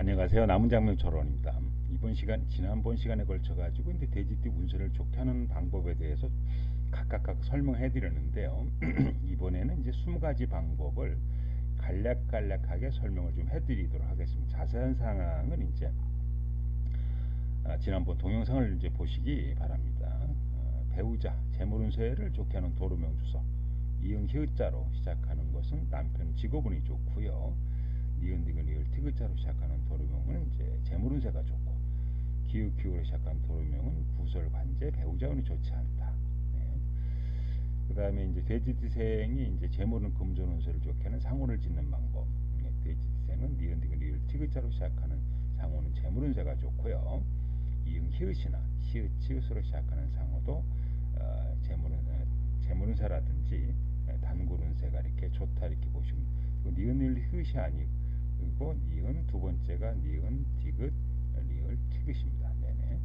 안녕하세요. 남은장명철원입니다. 지난번 시간에 걸쳐 가지고 이제 돼지띠 운세를 좋게 하는 방법에 대해서 각각 설명해 드렸는데요. 이번에는 이제 20가지 방법을 간략하게 설명을 좀 해드리도록 하겠습니다. 자세한 사항은 이제 지난번 동영상을 이제 보시기 바랍니다. 배우자, 재물운세를 좋게 하는 도루명 주석, 이응 히읗자로 시작하는 것은 남편 직업운이 좋고요. 니은 디귿 리을 티귿자로 시작하는 도루명은 이제 재물운세가 좋고, 기읒기읒으로 시작하는 도루명은 구설 관제 배우자운이 좋지 않다. 네. 그 다음에 이제 돼지띠생이 이제 재물은 금전운세를 좋게 하는 상호를 짓는 방법. 네. 돼지띠생은 니은 디귿 리을 티귿자로 시작하는 상호는 재물운세가 좋고요. 이응 히읗이나 시읒 치읒으로 시작하는 상호도 재물운세라든지 단골운세가 이렇게 좋다 이렇게 보시면, 니은 리을 히읗이 아니고 니은 두 번째가 니은 디귿 리을 티귿입니다. 네네.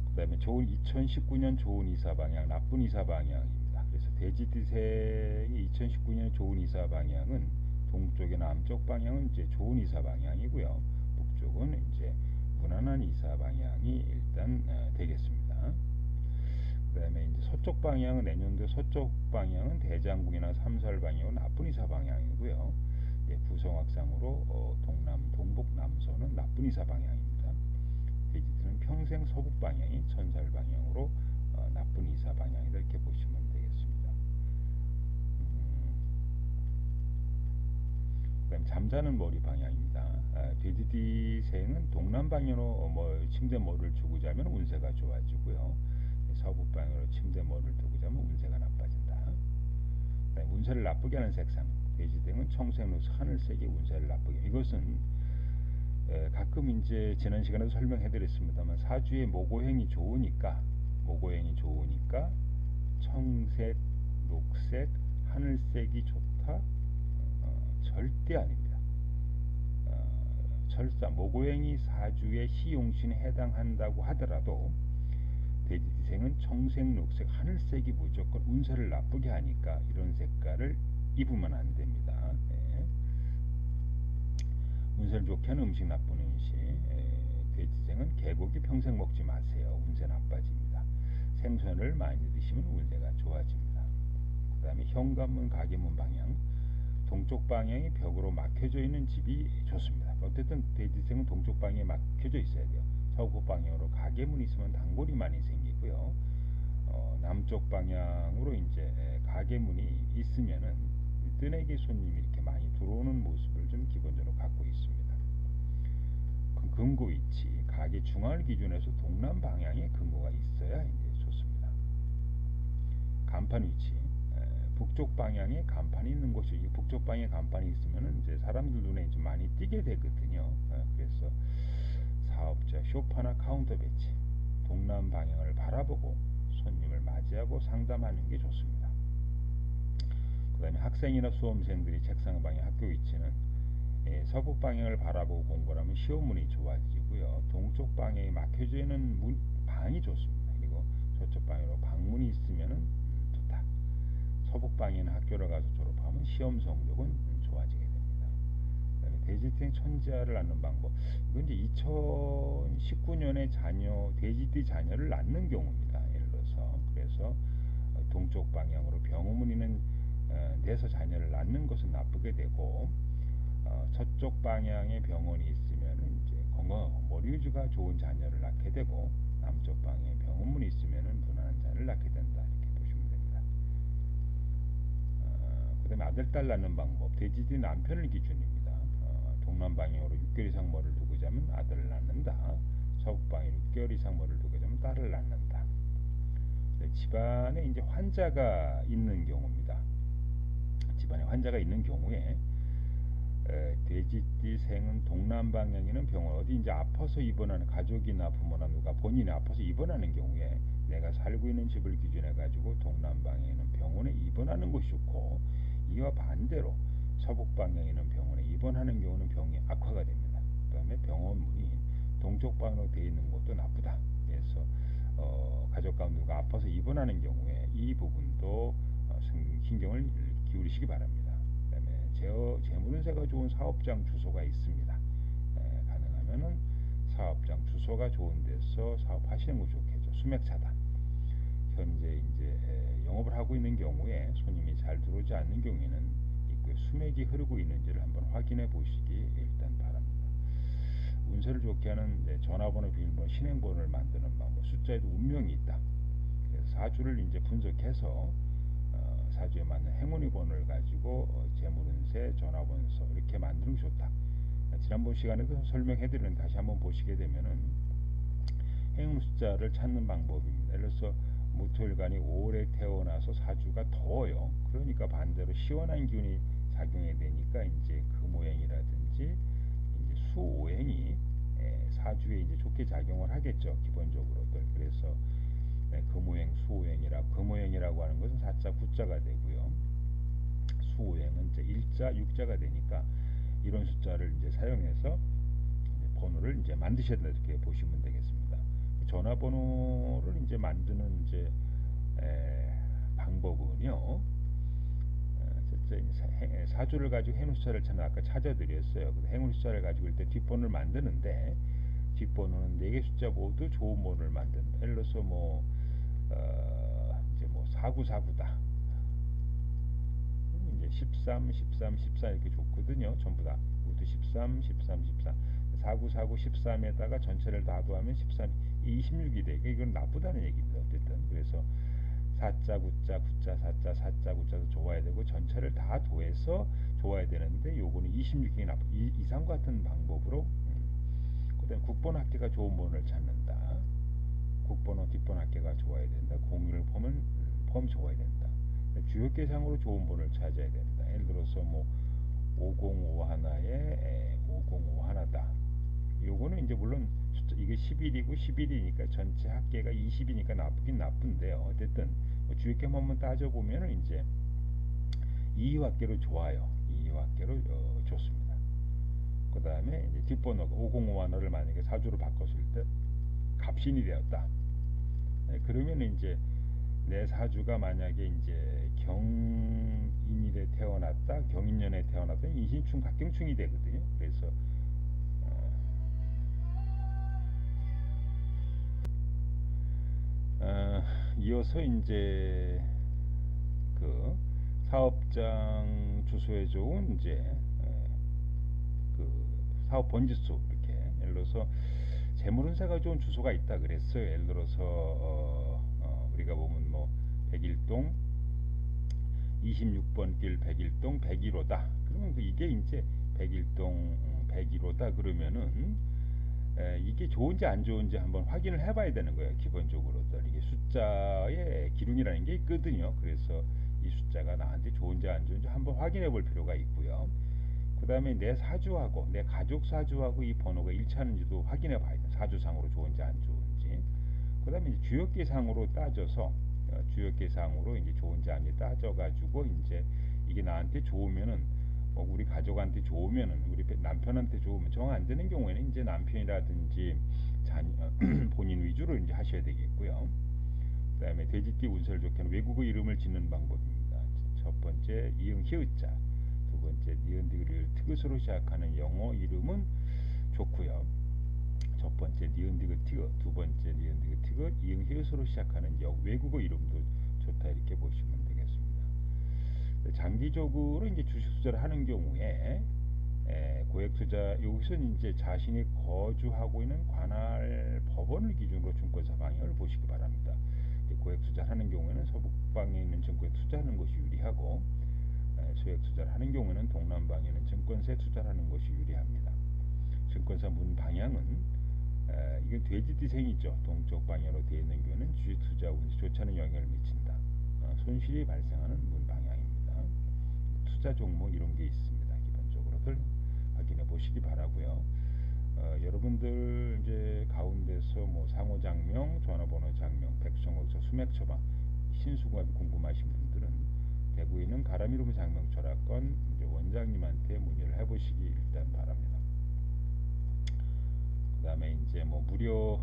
그다음에 좋은 2019년 좋은 이사 방향, 나쁜 이사 방향입니다. 그래서 돼지띠생이 2019년 좋은 이사 방향은 동쪽이나 남쪽 방향은 이제 좋은 이사 방향이고요. 북쪽은 이제 무난한 이사 방향이 일단 되겠습니다. 그다음에 이제 서쪽 방향은 내년도 서쪽 방향은 대장국이나 삼설 방향은 나쁜 이사 방향이고요. 부성학상으로 동남, 동북, 남서는 나쁜 이사 방향입니다. 돼지띠는 평생 서북 방향이 천살 방향으로 나쁜 이사 방향이다 이렇게 보시면 되겠습니다. 그다음 잠자는 머리 방향입니다. 돼지띠생은 동남 방향으로 침대 머리를 두고 자면 운세가 좋아지고요. 서북 방향으로 침대 머리를 두고 자면 운세가 나빠진다. 운세를 나쁘게 하는 색상, 돼지띠생은 청색로 하늘색이 운세를 나쁘게. 이것은 가끔 이제 지난 시간에도 설명해드렸습니다만 사주에 모고행이 좋으니까 청색, 녹색, 하늘색이 좋다? 절대 아닙니다. 설사 모고행이 사주의 시용신에 해당한다고 하더라도 돼지띠생은 청색, 녹색, 하늘색이 무조건 운세를 나쁘게 하니까 이런 색깔을 입으면 안 됩니다. 네. 운세를 좋게 하는 음식, 나쁜 음식. 돼지띠생은 개고기 평생 먹지 마세요. 운세 나빠집니다. 생선을 많이 드시면 운세가 좋아집니다. 그 다음에 현관문, 가게문 방향. 동쪽 방향이 벽으로 막혀져 있는 집이 좋습니다. 어쨌든 돼지띠생은 동쪽 방향에 막혀져 있어야 돼요. 서구 방향으로 가게문이 있으면 단골이 많이 생기고요. 남쪽 방향으로 이제 가게문이 있으면은 뜨내기 손님이 이렇게 많이 들어오는 모습을 좀 기본적으로 갖고 있습니다. 금고 위치, 가게 중앙을 기준해서 동남 방향에 금고가 있어야 이제 좋습니다. 간판 위치, 북쪽 방향에 간판이 있는 곳이, 북쪽 방향에 간판이 있으면은 이제 사람들 눈에 좀 많이 띄게 되거든요. 그래서 사업자 쇼파나 카운터 배치, 동남 방향을 바라보고 손님을 맞이하고 상담하는 게 좋습니다. 그 다음에 학생이나 수험생들이 책상 방향, 학교 위치는 서북 방향을 바라보고 공부를 하면 시험운이 좋아지고요. 동쪽 방향에 막혀져 있는 방이 좋습니다. 그리고 저쪽 방향으로 방문이 있으면 좋다. 서북 방향에 학교를 가서 졸업하면 시험 성적은 좋아지게 됩니다. 그다음에 돼지띠 천지아를 낳는 방법. 이건 이제 2019년에 돼지띠 자녀를 낳는 경우입니다. 예를 들어서 그래서 동쪽 방향으로 병음은 있는 데서 자녀를 낳는 것은 나쁘게 되고, 서쪽 방향에 병원이 있으면 이제 건강하고 머리 유지가 좋은 자녀를 낳게 되고, 남쪽 방향에 병원문이 있으면 무난한 자녀를 낳게 된다 이렇게 보시면 됩니다. 그 다음에 아들, 딸 낳는 방법. 돼지띠 남편을 기준입니다. 동남 방향으로 6개월 이상 머리를 두고 자면 아들을 낳는다. 서북 방향 6개월 이상 머리를 두고 자면 딸을 낳는다. 집안에 이제 환자가 있는 경우입니다. 집안에 환자가 있는 경우에 돼지띠생은 동남 방향에는 병원, 어디 이제 아파서 입원하는 가족이나 부모나 누가 본인이 아파서 입원하는 경우에 내가 살고 있는 집을 기준해 가지고 동남 방향에는 병원에 입원하는 것이 좋고, 이와 반대로 서북 방향에는 병원에 입원하는 경우는 병이 악화가 됩니다. 그 다음에 병원 문이 동쪽 방향으로 되어 있는 것도 나쁘다. 그래서 가족 가운데 누가 아파서 입원하는 경우에 이 부분도 신경을 기울이시기 바랍니다. 그 다음에 재물운세가 좋은 사업장 주소가 있습니다. 가능하면은 사업장 주소가 좋은 데서 사업하시는 거 좋겠죠. 수맥 차단. 현재 이제 영업을 하고 있는 경우에 손님이 잘 들어오지 않는 경우에는 입구에 수맥이 흐르고 있는지를 한번 확인해 보시기 일단 바랍니다. 운세를 좋게 하는 전화번호, 비밀번호, 신행번호를 만드는 방법. 숫자에도 운명이 있다. 그래서 사주를 이제 분석해서 사주에 맞는 행운의 번호를 가지고 재물운세, 전화번호 이렇게 만드는 게 좋다. 지난번 시간에도 설명해드리는데 다시 한번 보시게 되면은 행운 숫자를 찾는 방법입니다. 예를 들어서 무토일간이 5월에 태어나서 사주가 더워요. 그러니까 반대로 시원한 기운이 작용해야 되니까 이제 금오행이라든지 이제 수오행이 사주에 이제 좋게 작용을 하겠죠. 기본적으로들. 그래서 금오행, 수오행이라 금오행이라고 하는 것은 4자, 9자가 되고요. 수오행은 이제 1자, 6자가 되니까 이런 숫자를 이제 사용해서 이제 번호를 이제 만드셔야 된다 이렇게 보시면 되겠습니다. 전화번호를 이제 만드는 이제 방법은요. 사주를 가지고 행운 숫자를 저는 아까 찾아드렸어요. 행운 숫자를 가지고 일단 뒷번호를 만드는데 뒷번호는 4개 숫자 모두 좋은 번호를 만든다. 예를 들어서 이제 4949다. 이제 13, 13, 14 이렇게 좋거든요. 전부 다 모두 13, 13, 14. 4949, 13에다가 전체를 다 더하면 13, 26이 되게 이건 나쁘다는 얘기입니다. 어쨌든 그래서 4자, 9자, 9자, 4자, 4자, 9자도 좋아야 되고 전체를 다 더해서 좋아야 되는데 요거는 26이 나쁘. 이상 같은 방법으로 그다음 국번 합계가 좋은 번호를 찾는다. 국번호, 뒷번 합계가 좋아야 된다. 공유를 포함 좋아야 된다. 주역계상으로 좋은 번호를 찾아야 된다. 예를 들어서 505 하나에 505 하나다. 요거는 이제 물론 이게 11이고 11이니까 전체 합계가 20이니까 나쁘긴 나쁜데요. 어쨌든 주역계만 한번 따져보면 이제 2합계로 좋아요. 2합계로 좋습니다. 그 다음에 이제 뒷번호가 505 하나를 만약에 사주로 바꿨을 때 갑신이 되었다. 그러면 이제 내 사주가 만약에 이제 경인일에 태어났다, 경인년에 태어났다, 인신충, 갑경충이 되거든요. 그래서 이어서 이제 그 사업장 주소에 좋은 이제 그 사업 번지수 이렇게 예를 들어서 재물운세가 좋은 주소가 있다 그랬어요. 예를 들어서 우리가 보면 101동 26번 길 101동 101호다. 그러면 이게 이제 101동 101호다 그러면은 이게 좋은지 안 좋은지 한번 확인을 해봐야 되는 거예요. 기본적으로 이게 숫자의 기둥이라는 게 있거든요. 그래서 이 숫자가 나한테 좋은지 안 좋은지 한번 확인해 볼 필요가 있고요. 그 다음에 내 사주하고 내 가족 사주하고 이 번호가 일치하는지도 확인해 봐야 돼요. 사주상으로 좋은지 안 좋은지. 그 다음에 이제 주역계상으로 따져서 주역계상으로 이제 좋은지 안 좋은지 따져가지고 이제 이게 나한테 좋으면은 우리 가족한테 좋으면은 우리 남편한테 좋으면 정 안 되는 경우에는 이제 남편이라든지 자녀 본인 위주로 이제 하셔야 되겠고요. 그 다음에 돼지띠 운세를 좋게 하는 외국어 이름을 짓는 방법입니다. 첫 번째 이응 히읗자, 두 번째 니은 디귿 티귿으로 시작하는 영어 이름은 좋고요. 첫 번째 니은 디귿 티귿, 두 번째 니은 디귿 티귿, 이응 히읗으로 시작하는 외국어 이름도 좋다 이렇게 보시면 되겠습니다. 장기적으로 이제 주식 투자를 하는 경우에 고액 투자 여기서는 이제 자신이 거주하고 있는 관할 법원을 기준으로 증권사 방향을 보시기 바랍니다. 고액 투자를 하는 경우에는 서북방에 있는 증권에 투자하는 것이 유리하고 소액 투자를 하는 경우에는 동남방에 있는 증권사에 투자를 하는 것이 유리합니다. 증권사 문 방향은 이건 돼지띠생이죠. 동쪽 방향으로 되어 있는 경우는 주식 투자 운이 좋지 않은 영향을 미친다. 손실이 발생하는 문 방향입니다. 투자 종목 이런 게 있습니다. 기본적으로들 확인해 보시기 바라고요. 여러분들 이제 가운데서 상호장명, 전화번호 장명, 백성호서, 수맥처방, 신수공합이 궁금하신 분들은 대구에 있는 가람이름 장명철학관 원장님한테 문의를 해보시기 일단 바랍니다. 그 다음에 이제 무료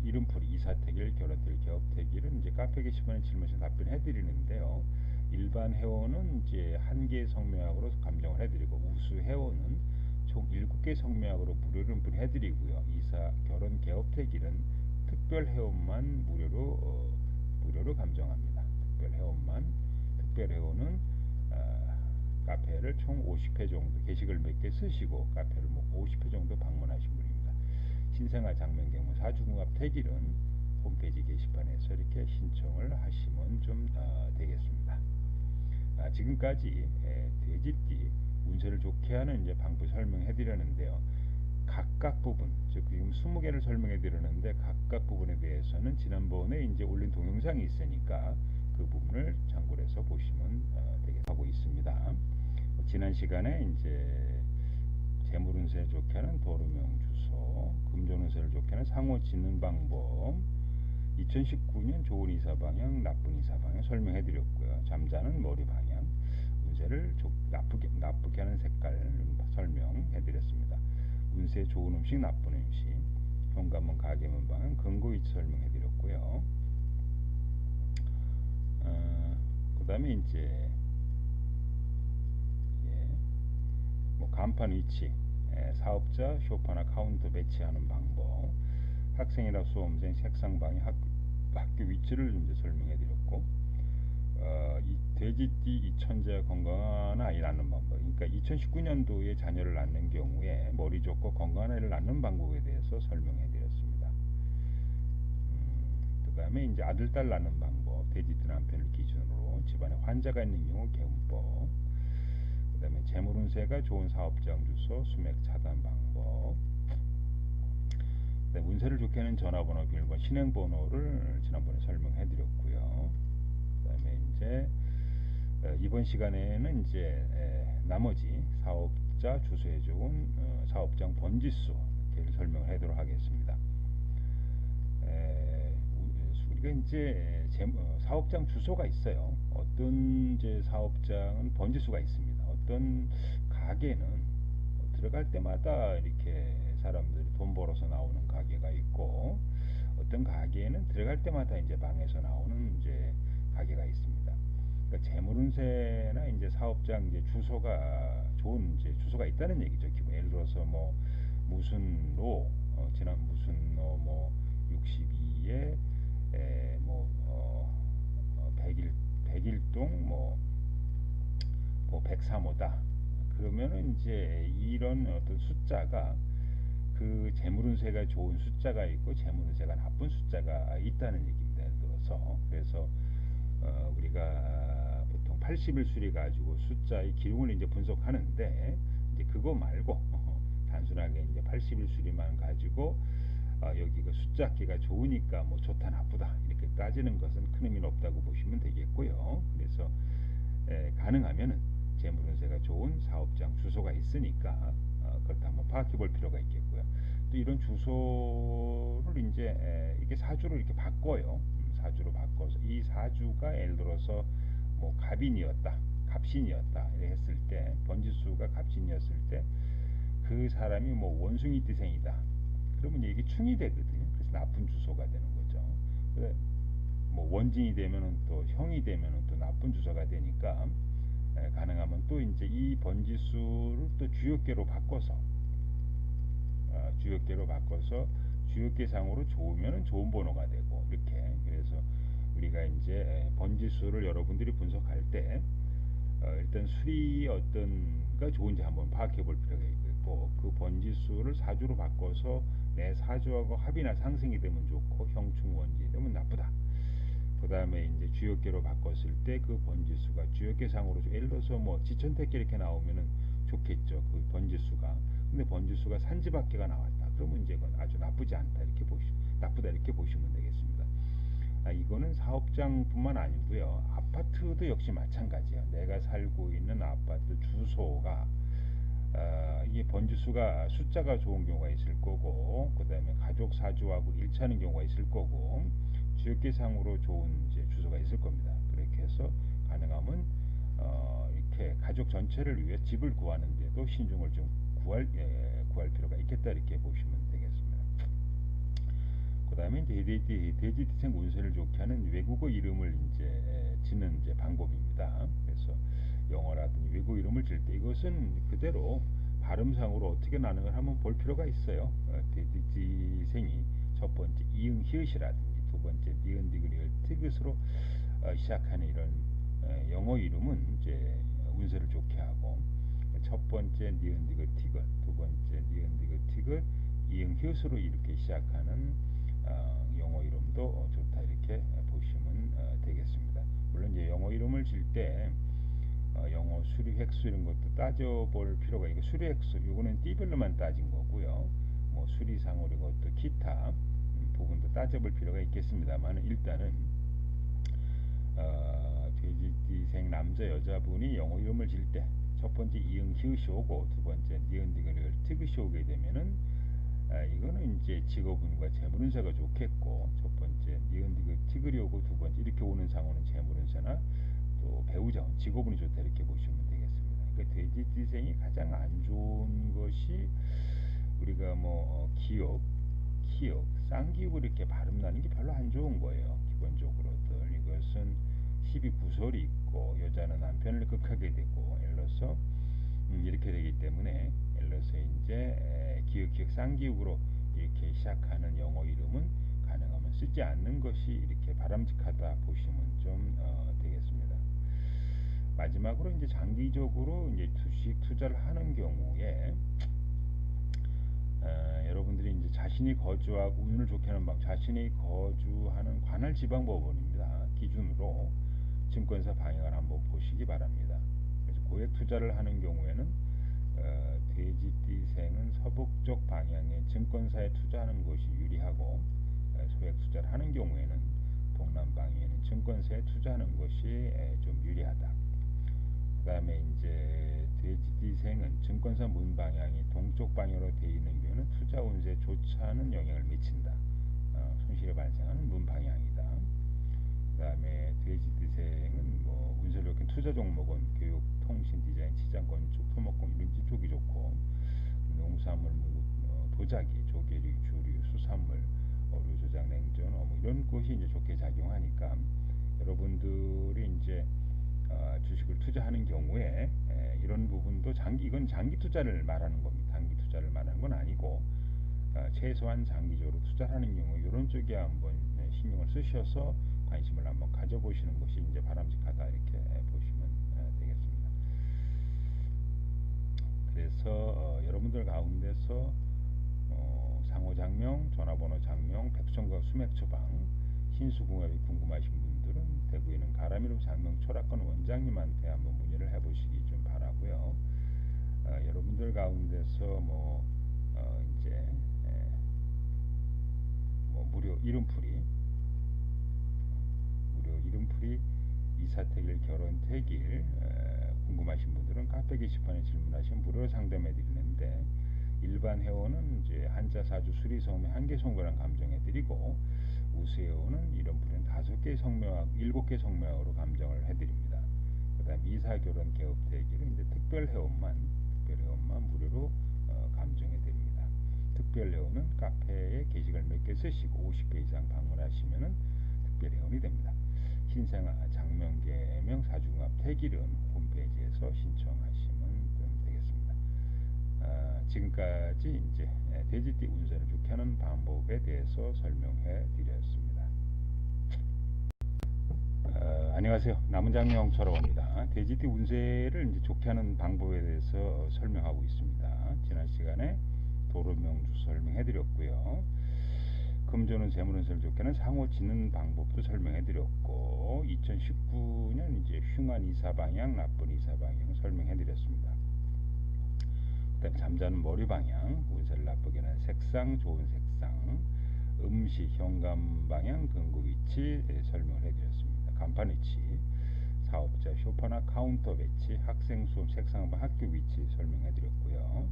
이름풀이 이사택일, 결혼택일, 개업택일은 이제 카페 게시판에 질문에 답변해 드리는데요. 일반 회원은 이제 1개 성명학으로 감정을 해드리고 우수 회원은 총 7개 성명학으로 무료로 해드리고요. 이사, 결혼, 개업, 퇴직은 특별 회원만 무료로 감정합니다. 특별 회원은 카페를 총 50회 정도 게시글 몇 개 쓰시고 카페를 뭐 50회 정도 방문하신 분입니다. 신생아 장면 경우 사주궁합 태길은 홈페이지 게시판에서 이렇게 신청을 하시면 좀 되겠습니다. 지금까지 돼지띠 운세를 좋게 하는 이제 방법 설명해 드렸는데요. 각각 부분, 즉 지금 20개를 설명해 드렸는데 각각 부분에 대해서는 지난번에 이제 올린 동영상이 있으니까 그 부분을 참고를 해서 보시면 되겠다고 있습니다. 지난 시간에 이제 재물운세 좋게 하는 도루명 주소, 금전운세를 좋게 하는 상호 짓는 방법, 2019년 좋은 이사 방향, 나쁜 이사 방향 설명해 드렸고요. 잠자는 머리 방향, 운세를 나쁘게 하는 색깔 설명해 드렸습니다. 운세 좋은 음식, 나쁜 음식, 현관문, 가게문 방향, 근거 위치 설명해 드렸고요. 그 다음에 이제 뭐 간판 위치, 사업자 쇼파나 카운터 배치하는 방법, 학생이나 수험생 색상 방향, 학교 위치를 이제 설명해 드렸고, 이 돼지띠 이천자 건강한 아이 낳는 방법, 그러니까 2019년도에 자녀를 낳는 경우에 머리 좋고 건강한 아이를 낳는 방법에 대해서 설명해 드렸습니다. 그 다음에 이제 아들, 딸 낳는 방법, 돼지띠 남편을 기준으로 집안에 환자가 있는 경우 개운법, 그 다음에 재물운세가 좋은 사업장 주소, 수맥 차단 방법, 운세를 좋게 하는 전화번호, 비밀번호, 신행번호를 지난번에 설명해 드렸고요. 그 다음에 이제 이번 시간에는 이제 나머지 사업자 주소에 좋은 사업장 번지수 이렇게 설명을 하도록 하겠습니다. 우리가 이제 사업장 주소가 있어요. 어떤 이제 사업장은 번지수가 있습니다. 어떤 가게는 들어갈 때마다 이렇게 사람들이 돈 벌어서 나오는 가게가 있고, 어떤 가게에는 들어갈 때마다 이제 방에서 나오는 이제 가게가 있습니다. 그러니까 재물운세나 이제 사업장 이제 주소가 좋은 이제 주소가 있다는 얘기죠. 예를 들어서 뭐 무슨 로, 지난 무슨 로 뭐 62에 뭐 101동 뭐 103호다. 그러면은 이제 이런 어떤 숫자가 그 재물운세가 좋은 숫자가 있고 재물운세가 나쁜 숫자가 있다는 얘기입니다. 예를 들어서 그래서 우리가 보통 80일 수리 가지고 숫자의 기록을 이제 분석하는데, 이제 그거 말고 단순하게 이제 80일 수리만 가지고 여기가 숫자기가 좋으니까 뭐 좋다 나쁘다 이렇게 따지는 것은 큰 의미는 없다고 보시면 되겠고요. 그래서 가능하면은 재물운세가 좋은 사업장 주소가 있으니까 그렇다 한번 파악해 볼 필요가 있겠고요. 또 이런 주소를 이제 이게 사주로 이렇게 바꿔요. 사주로 바꿔서 이 사주가 예를 들어서 뭐 갑인이었다, 갑신이었다 이렇게 했을 때, 번지수가 갑신이었을 때 그 사람이 뭐 원숭이 띠생이다 그러면 이게 충이 되거든요. 그래서 나쁜 주소가 되는 거죠. 뭐 원진이 되면은 또 형이 되면은 또 나쁜 주소가 되니까 가능하면 또 이제 이 번지수를 또 주역계로 바꿔서 주역계상으로 좋으면은 좋은 번호가 되고 이렇게. 그래서 우리가 이제 번지수를 여러분들이 분석할 때 일단 수리 어떤가 좋은지 한번 파악해 볼 필요가 있고, 그 번지수를 사주로 바꿔서 내 사주하고 합이나 상승이 되면 좋고 형충원지 되면 나쁘다. 그 다음에 이제 주역계로 바꿨을 때 그 번지수가 주역계상으로 예를 들어서 뭐 지천택계 이렇게 나오면은 좋겠죠. 그 번지수가. 근데 번지수가 산지밖에가 나왔다. 그러면 이제 그건 아주 나쁘지 않다 나쁘다 이렇게 보시면 되겠습니다. 이거는 사업장뿐만 아니고요. 아파트도 역시 마찬가지야. 내가 살고 있는 아파트 주소가 이게 번지수가 숫자가 좋은 경우가 있을 거고, 그 다음에 가족 사주하고 일치하는 경우가 있을 거고, 주역계상으로 좋은 이제 주소가 있을 겁니다. 그렇게 해서 가능하면 이렇게 가족 전체를 위해 집을 구하는데도 신중을 좀 구할 필요가 있겠다 이렇게 보시면 되겠습니다. 그다음에 이제 돼지띠생 운세를 좋게 하는 외국어 이름을 이제 짓는 이제 방법입니다. 그래서 영어라든지 외국어 이름을 질 때 이것은 그대로 발음상으로 어떻게 나는 걸 한번 볼 필요가 있어요. 돼지띠생이 첫 번째 이응 히읗이라든지 두 번째 니은 디귿 리을 티귿으로 시작하는 이런 영어 이름은 이제 운세를 좋게 하고, 첫 번째 니은 디귿 티귿, 두 번째 니은 디귿 티귿 이응 히읗으로 이렇게 시작하는 영어 이름도 좋다, 이렇게 보시면 되겠습니다. 물론 이제 영어 이름을 질 때 영어 수리 획수 이런 것도 따져볼 필요가 있고, 수리 획수 요거는 띠별로만 따진 거고요. 뭐 수리상으로 이것도 기타 부분도 따져볼 필요가 있겠습니다만, 일단은 돼지띠생 남자 여자분이 영어 이름을 질 때 첫 번째 이응 히읗이 오고 두 번째 니은 디귿 리을 티귿이 오게 되면은 이거는 이제 직업운과 재물운세가 좋겠고, 첫 번째 니은 디귿 티귿이 오고 두 번째 이렇게 오는 상호는 재물운세나 또 배우자 직업운이 좋다, 이렇게 보시면 되겠습니다. 그러니까 돼지띠생이 가장 안 좋은 것이 우리가 뭐 기역, 키역, 쌍기역을 이렇게 발음 나는 게 별로 안 좋은 거예요. 기본적으로들 이것은 12구설이 있고 여자는 남편을 극하게 되고 일러서 이렇게 되기 때문에, 일러서 이제 기역 쌍기역으로 이렇게 시작하는 영어 이름은 가능하면 쓰지 않는 것이 이렇게 바람직하다 보시면 좀 되겠습니다. 마지막으로 이제 장기적으로 이제 주식 투자를 하는 경우에 여러분들이 이제 자신이 거주하고 운을 좋게 하는 방, 자신이 거주하는 관할 지방법원입니다. 기준으로 증권사 방향을 한번 보시기 바랍니다. 그래서 고액 투자를 하는 경우에는 돼지띠생은 서북쪽 방향의 증권사에 투자하는 것이 유리하고, 소액 투자를 하는 경우에는 동남 방향에는 증권사에 투자하는 것이 좀 유리하다. 그 다음에 이제 돼지띠생은 증권사 문 방향이 동쪽 방향으로 되어 있는 경우는 투자 운세에 좋지 않은 영향을 미친다. 손실이 발생하는 문 방향이다. 그 다음에 돼지띠생은 뭐 운세를 좋게 투자 종목은 교육, 통신, 디자인, 시장, 건축, 토목공 이런 쪽이 좋고, 농수산물, 도자기, 조개류, 주류, 수산물, 어류 조작, 냉전, 이런 곳이 이제 좋게 작용하니까 여러분들이 이제 주식을 투자하는 경우에 이런 부분도 이건 장기 투자를 말하는 겁니다. 단기 투자를 말하는 건 아니고, 최소한 장기적으로 투자하는 경우 이런 쪽에 한번 신경을 쓰셔서 관심을 한번 가져보시는 것이 이제 바람직하다, 이렇게 보시면 되겠습니다. 그래서 여러분들 가운데서 상호장명, 전화번호 장명, 백성과 수맥처방, 신수궁합이 궁금하신 분들은 대구에 있는 가람이름 장명 철학관 원장님한테 한번 문의를 해보시기 좀 바라고요. 여러분들 가운데서 이제 무료 이름풀이 이사택일, 결혼택일 궁금하신 분들은 카페 게시판에 질문하시면 무료로 상담해 드리는데, 일반 회원은 이제 한자 사주 수리 성명 1개 성명을 감정해 드리고, 우수 회원은 이런 분은 5개 성명하고 7개 성명으로 감정을 해 드립니다. 그다음 이사, 결혼, 개업 대기를 이제 특별 회원만 무료로 감정해 드립니다. 특별 회원은 카페에 게시글 몇 개 쓰시고 50회 이상 방문하시면은 특별 회원이 됩니다. 신생 장명 개명 사주궁합 택일은 홈페이지에서 신청하시면 되겠습니다. 지금까지 이제 돼지띠 운세를 좋게 하는 방법에 대해서 설명해 드렸습니다. 안녕하세요. 남은장명처럼 합니다. 돼지띠 운세를 이제 좋게 하는 방법에 대해서 설명하고 있습니다. 지난 시간에 도로명주 설명해 드렸고요. 금전운 재물운세를 좋게 하는 상호 짓는 방법도 설명해 드렸고, 2019년 이제 흉한 이사 방향, 나쁜 이사 방향 설명해 드렸습니다. 그다음 잠자는 머리 방향, 운세를 나쁘게 하는 색상, 좋은 색상, 음식, 현관 방향, 근구 위치 설명을 해드렸습니다. 간판 위치, 사업자 쇼파나 카운터 배치, 학생 수업 색상과 학교 위치 설명해드렸고요.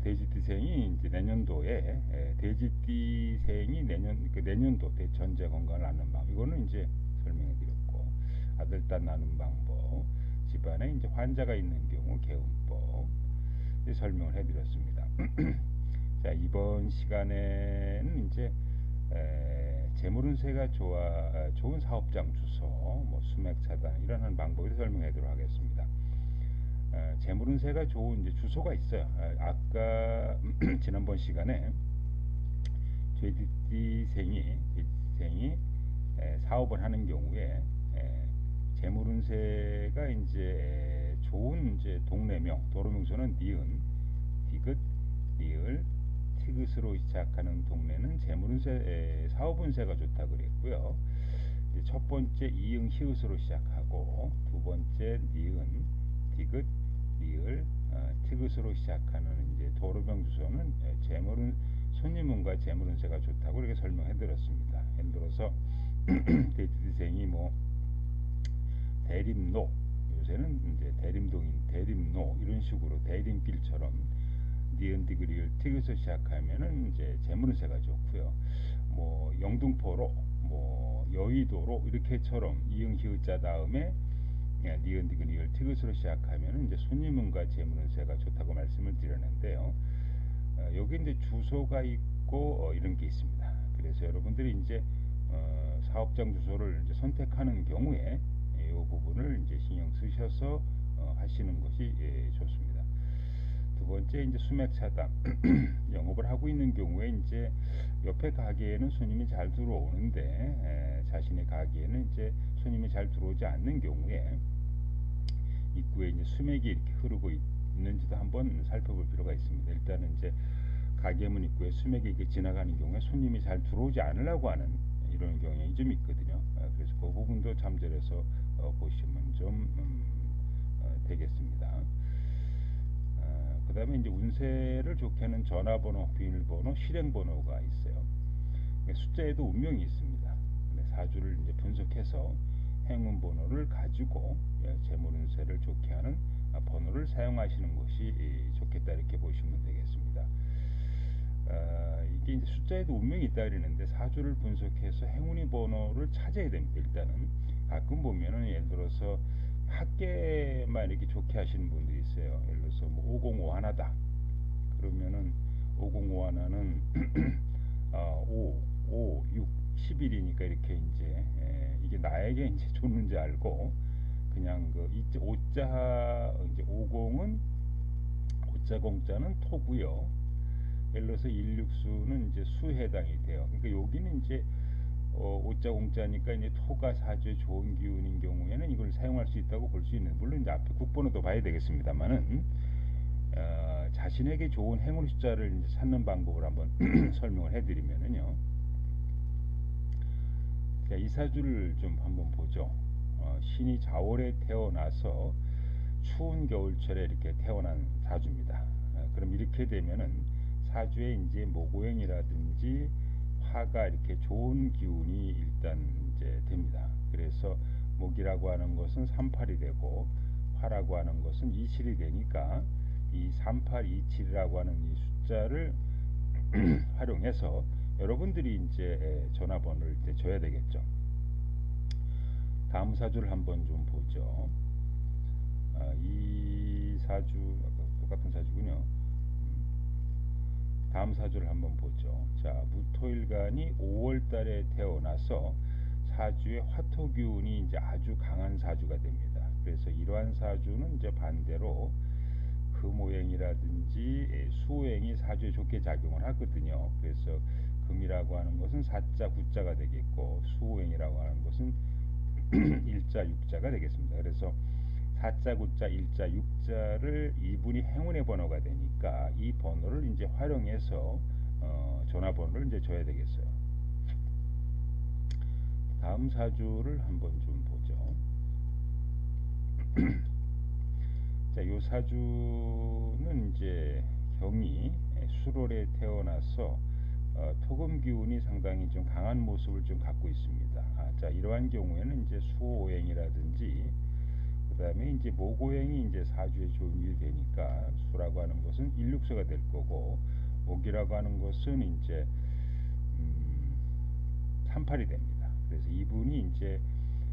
돼지띠생이 이제 내년도에 돼지띠생이 내년도 대전제 건강을 낳는 방법, 이거는 이제 설명해드렸고, 아들딸 낳는 방법, 집안에 이제 환자가 있는 경우 개운법 설명을 해드렸습니다. 자, 자, 이번 시간에는 이제 재물운세가 좋은 사업장 주소, 뭐 수맥 차단 이런 한 방법을 설명하도록 하겠습니다. 재물운세가 좋은 이제 주소가 있어요. 아까 지난번 시간에 돼지생이 사업을 하는 경우에 재물운세가 이제 좋은 이제 동네명, 도로명소는 니은, 디귿, 리을, 티귿으로 시작하는 동네는 재물운세, 사업운세가 좋다 그랬고요. 첫 번째 이응, 히읗으로 시작하고 두 번째 니은, 디귿, 리을, 티귿으로 시작하는 이제 도로명 주소는 손님운과 재물운세가 좋다고 이렇게 설명해드렸습니다. 예를 들어서 돼지생이 뭐 대림로, 요새는 이제 대림동인 대림로 이런 식으로 대림길처럼 니은, 디귿, 리을, 티귿으로 시작하면은 이제 재물운세가 좋고요. 뭐 영등포로, 뭐 여의도로 이렇게처럼 이응, 히읗자 다음에 니은, 디귿, 리을, 티귿으로 시작하면은 이제 손님운과 재물운세가 좋다고 말씀을 드렸는데요. 여기 이제 주소가 있고 이런 게 있습니다. 그래서 여러분들이 이제 사업장 주소를 이제 선택하는 경우에 이 부분을 이제 신경 쓰셔서 하시는 것이 좋습니다. 두 번째 이제 수맥 차단. 영업을 하고 있는 경우에 이제 옆에 가게에는 손님이 잘 들어오는데 자신의 가게에는 이제 손님이 잘 들어오지 않는 경우에 입구에 이제 수맥이 이렇게 흐르고 있는지도 한번 살펴볼 필요가 있습니다. 일단은 이제 가게문 입구에 수맥이 이렇게 지나가는 경우에 손님이 잘 들어오지 않으려고 하는 이런 경향이 좀 있거든요. 그래서 그 부분도 참조해서 보시면 좀 되겠습니다. 그 다음에 이제 운세를 좋게 하는 전화번호, 비밀번호, 실행번호가 있어요. 숫자에도 운명이 있습니다. 사주를 이제 분석해서 행운번호를 가지고 재물운세를 좋게 하는 번호를 사용하시는 것이 좋겠다 이렇게 보시면 되겠습니다. 이게 이제 숫자에도 운명이 있다 그러는데 사주를 분석해서 행운의 번호를 찾아야 됩니다. 일단은 가끔 보면은 예를 들어서 학계만 이렇게 좋게 하시는 분들이 있어요. 예를 들어서 뭐 505 하나다 그러면은 505 하나는 5, 6, 11이니까 이렇게 이제 이게 나에게 이제 좋는지 알고 그냥 그 오자 이제 50은 오자 공자는 토고요. 예를 들어서 16수는 이제 수에 해당이 돼요. 그러니까 여기는 이제 오자 공자니까 이제 토가 사주에 좋은 기운인 경우에는 이걸 사용할 수 있다고 볼 수 있는, 물론 이제 앞에 국번호도 봐야 되겠습니다만은 자신에게 좋은 행운 숫자를 이제 찾는 방법을 한번 설명을 해드리면은요. 자, 이 사주를 좀 한번 보죠. 신이 자월에 태어나서 추운 겨울철에 이렇게 태어난 사주입니다. 그럼 이렇게 되면은 사주에 이제 모고행이라든지 화가 이렇게 좋은 기운이 일단 이제 됩니다. 그래서 목이라고 하는 것은 38이 되고 화라고 하는 것은 27이 되니까 이 3827이라고 하는 이 숫자를 활용해서 여러분들이 이제 전화번호를 이제 줘야 되겠죠. 다음 사주를 한번 좀 보죠. 이 사주 똑같은 사주군요. 다음 사주를 한번 보죠. 자, 무토일간이 5월달에 태어나서 사주의 화토기운이 이제 아주 강한 사주가 됩니다. 그래서 이러한 사주는 이제 반대로 금오행이라든지 수오행이 사주에 좋게 작용을 하거든요. 그래서 금이라고 하는 것은 사자, 구자가 되겠고 수오행이라고 하는 것은 일자, 육자가 되겠습니다. 그래서 사자, 구자, 일자, 육자를 이분이 행운의 번호가 되니까 이 번호를 이제 활용해서 전화번호를 이제 줘야 되겠어요. 다음 사주를 한번 좀 보죠. 자, 이 사주는 이제 경이 수월에 태어나서 토금 기운이 상당히 좀 강한 모습을 좀 갖고 있습니다. 자, 이러한 경우에는 이제 수오행이라든지 그 다음에 이제 모고행이 이제 사주에 좋은 일이 되니까 수라고 하는 것은 일육수가 될 거고 목이라고 하는 것은 이제 38이 됩니다. 그래서 이분이 이제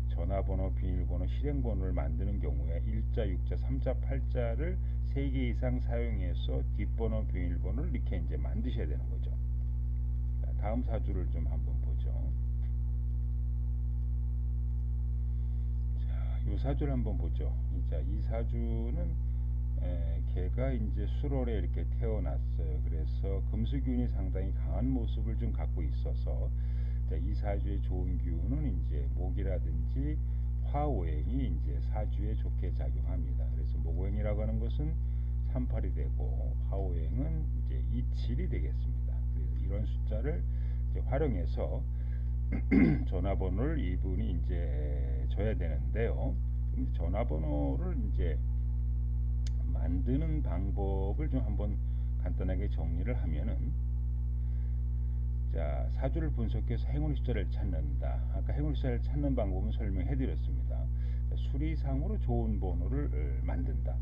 전화번호, 비밀번호, 실행번호를 만드는 경우에 일자, 육자, 삼자, 팔자를 세 개 이상 사용해서 뒷번호, 비밀번호를 이렇게 이제 만드셔야 되는 거죠. 자, 다음 사주를 좀 한번 보죠. 자, 이 사주를 한번 보죠. 자, 이 사주는 걔가 이제 수월에 이렇게 태어났어요. 그래서 금수기운이 상당히 강한 모습을 좀 갖고 있어서, 자, 이 사주의 좋은 기운은 이제 목이라든지 화오행이 이제 사주에 좋게 작용합니다. 그래서 목오행이라고 하는 것은 38이 되고 화오행은 이제 27이 되겠습니다. 그래서 이런 숫자를 이제 활용해서 전화번호를 이분이 이제 줘야 되는데요. 전화번호를 이제 만드는 방법을 좀 한번 간단하게 정리를 하면은, 자, 사주를 분석해서 행운의 숫자를 찾는다. 아까 행운의 숫자를 찾는 방법은 설명해 드렸습니다. 수리상으로 좋은 번호를 만든다.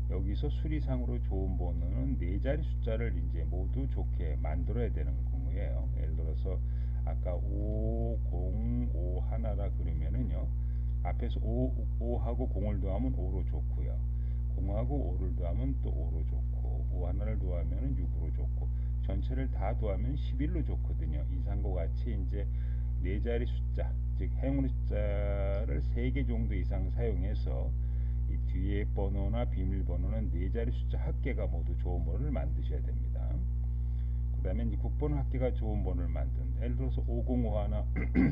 여기서 수리상으로 좋은 번호는 네 자리 숫자를 이제 모두 좋게 만들어야 되는 거예요. 예를 들어서 아까 5, 0, 5 하나라 그러면은요, 앞에서 5하고 0을 더하면 5로 좋고요, 0하고 5를 더하면 또 5로 좋고, 5 하나를 더하면 6으로 좋고, 전체를 다 더하면 11로 좋거든요. 이상과 같이 이제 네 자리 숫자, 즉 행운의 숫자를 3개 정도 이상 사용해서 이 뒤에 번호나 비밀번호는 네 자리 숫자 합계가 모두 좋은 번호를 만드셔야 됩니다. 그 다음에 이제 국번호 합계가 좋은 번호를 만든, 예를 들어서 505 하나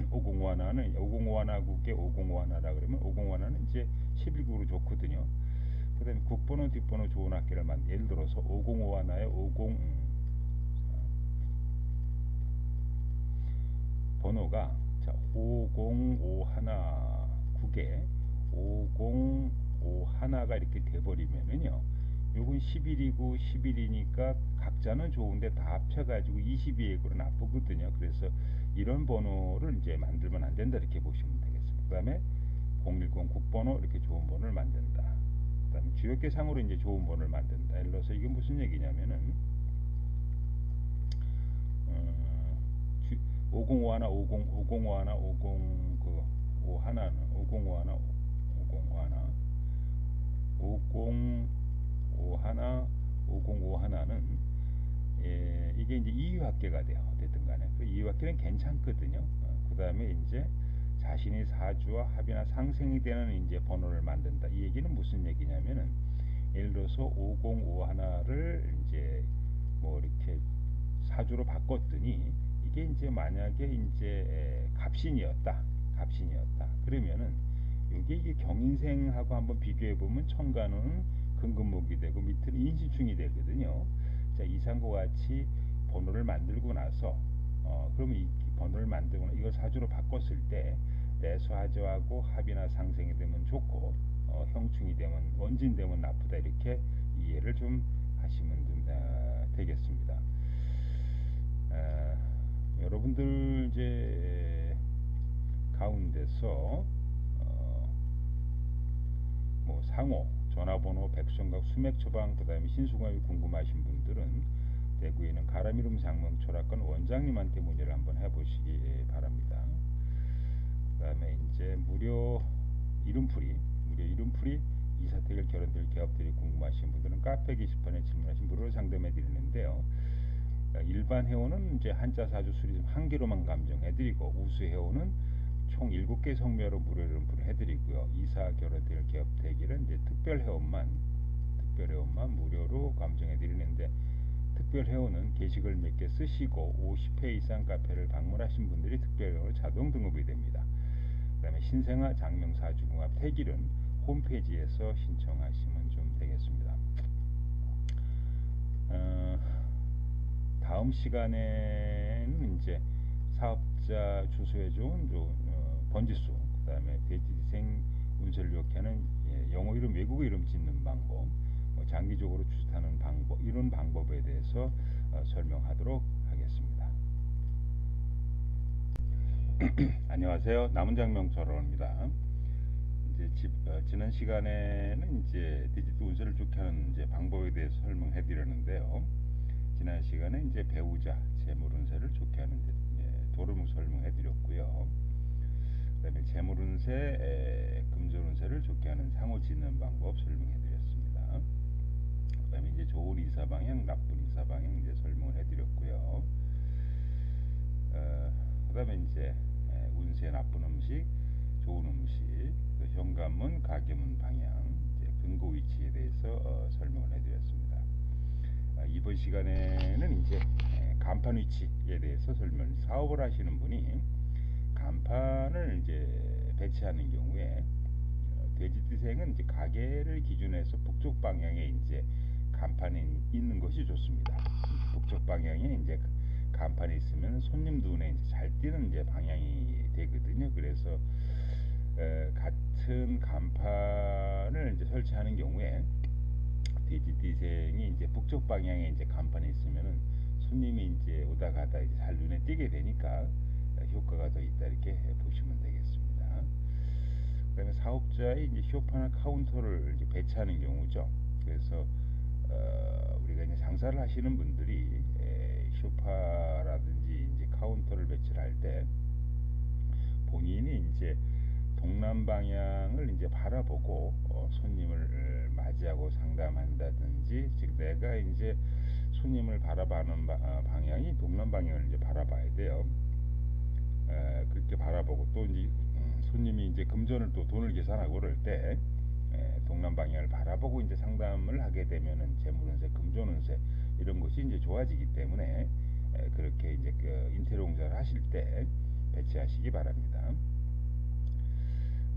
505 하나는 505 하나국에 505 하나라 그러면 505 하나는 이제 11국으로 좋거든요. 그 다음에 국번호 뒷번호 좋은 합계를 만든, 예를 들어서 505 하나에 50 번호가, 자, 505 하나 국에 505 하나가 이렇게 돼버리면은요, 요건 11이고 11이니까 각자는 좋은데 다 합쳐가지고 22액으로 나쁘거든요. 그래서 이런 번호를 이제 만들면 안 된다, 이렇게 보시면 되겠습니다. 그 다음에 010 국번호 이렇게 좋은 번호를 만든다. 그 다음에 주역계상으로 이제 좋은 번호를 만든다. 예를 들어서 이게 무슨 얘기냐면은 505 하나 505 하나 505 하나는 505 하나 505 하나 505 하나 505 하나는, 예, 이게 이제 이유합계가 돼요. 어쨌든 간에 그 이유합계는 괜찮거든요. 그 다음에 이제 자신이 사주와 합이나 상생이 되는 이제 번호를 만든다. 이 얘기는 무슨 얘기냐면은, 예를 들어서 505 하나를 이제 뭐 이렇게 사주로 바꿨더니 이게 이제 만약에 이제 갑신이었다 그러면은 이게 경인생하고 한번 비교해 보면 천간은 금금목이 되고 밑은 인신충이 되거든요. 자, 이상과 같이 번호를 만들고 나서 그러면 이 번호를 만들고 이걸 사주로 바꿨을 때 내수하저하고 합이나 상생이 되면 좋고, 형충이 되면 원진 되면 나쁘다, 이렇게 이해를 좀 하시면 되겠습니다. 여러분들 이제 가운데서 뭐 상호, 전화번호, 백성각, 수맥 처방, 그 다음에 신수관이 궁금하신 분들은 대구에 있는 가람이름 장명철학관 원장님한테 문의를 한번 해보시기 바랍니다. 그 다음에 이제 무료 이름풀이 이사택일 결혼들 개업들이 궁금하신 분들은 카페 게시판에 질문하신 무료로 상담해 드리는데요. 일반 회원은 이제 한자 사주 수리 1개로만 감정해드리고, 우수 회원은 총 7개 성묘로 무료 이름풀이 해드리고요. 이사 결혼들 개업대기는 이제 특별 회원만 무료로 감정해드리는데, 특별 회원은 게시글 몇 개 쓰시고 50회 이상 카페를 방문하신 분들이 특별 회원으로 자동 등급이 됩니다. 그 다음에 신생아 장명사주궁합 태길은 홈페이지에서 신청하시면 좀 되겠습니다. 다음 시간에는 이제 사업자 주소에 좋은 번지수, 그 다음에 대지생 운세를 좋게 하는 영어 이름, 외국어 이름 짓는 방법, 장기적으로 추진하는 방법, 이런 방법에 대해서 설명하도록 하겠습니다. 안녕하세요. 남은장명철원입니다. 이제 지난 시간에는 이제 디지털 운세를 좋게 하는 이제 방법에 대해서 설명해 드렸는데요. 지난 시간에 이제 배우자 재물 운세를 좋게 하는 도름 설명해 드렸고요. 그다음에 재물 운세, 금전 운세를 좋게 하는 상호 짓는 방법 설명해 드렸습니다. 이사방향, 나쁜 이사방향 이제 설명을 해드렸고요. 그다음에 이제 운세 나쁜 음식, 좋은 음식, 그 현관문, 가게문 방향, 이제 근거 위치에 대해서 설명을 해드렸습니다. 이번 시간에는 이제 간판 위치에 대해서 설명. 사업을 하시는 분이 간판을 이제 배치하는 경우에 돼지띠생은 이제 가게를 기준해서 북쪽 방향에 이제 간판이 있는 것이 좋습니다. 북쪽 방향에 이제 간판이 있으면 손님 눈에 이제 잘 띄는 이제 방향이 되거든요. 그래서 같은 간판을 이제 설치하는 경우에 돼지띠생이 이제 북쪽 방향에 이제 간판이 있으면은 손님이 이제 오다 가다 이제 잘 눈에 띄게 되니까 효과가 더 있다 이렇게 보시면 되겠습니다. 그다음에 사업자의 이제 쇼파나 카운터를 이제 배치하는 경우죠. 그래서 우리가 이제 장사를 하시는 분들이 쇼파라든지 이제 카운터를 배치를 할 때 본인이 이제 동남 방향을 이제 바라보고 손님을 맞이하고 상담한다든지, 즉 내가 이제 손님을 바라보는 방향이 동남 방향을 이제 바라봐야 돼요. 그렇게 바라보고 또 이제 손님이 이제 금전을 또 돈을 계산하고 그럴 때 동남 방향을 바라보고 이제 상담을 하게 되면은 재물운세, 금전운세 이런 것이 이제 좋아지기 때문에 그렇게 이제 그 인테리어 공사를 하실 때 배치하시기 바랍니다.